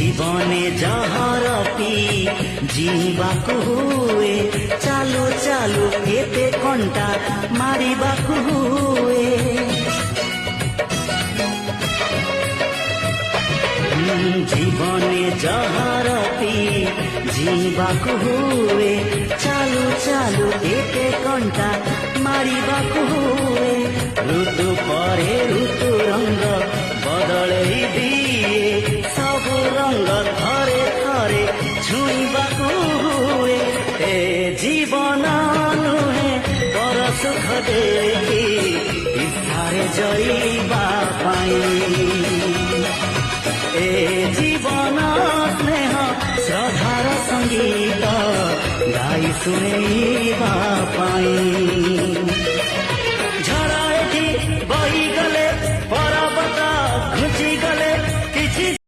जीवने जहर पी जीवाकु हुए चालू चालू एते कंटा मारिबाकु हुए जीवने जहर पी जीवाकु हुए चालू चालू एते कंटा मारिबाकु हुए ऋतु परे ऋतु रंग बदलई दिए सबु रंग थरे थरे छुईबाकु हुए ए जीवन नुहे पर सुख देखि इच्छारे जईबा पाई ए जीवन स्नेह श्रद्धार संगीत गाई सुनेबा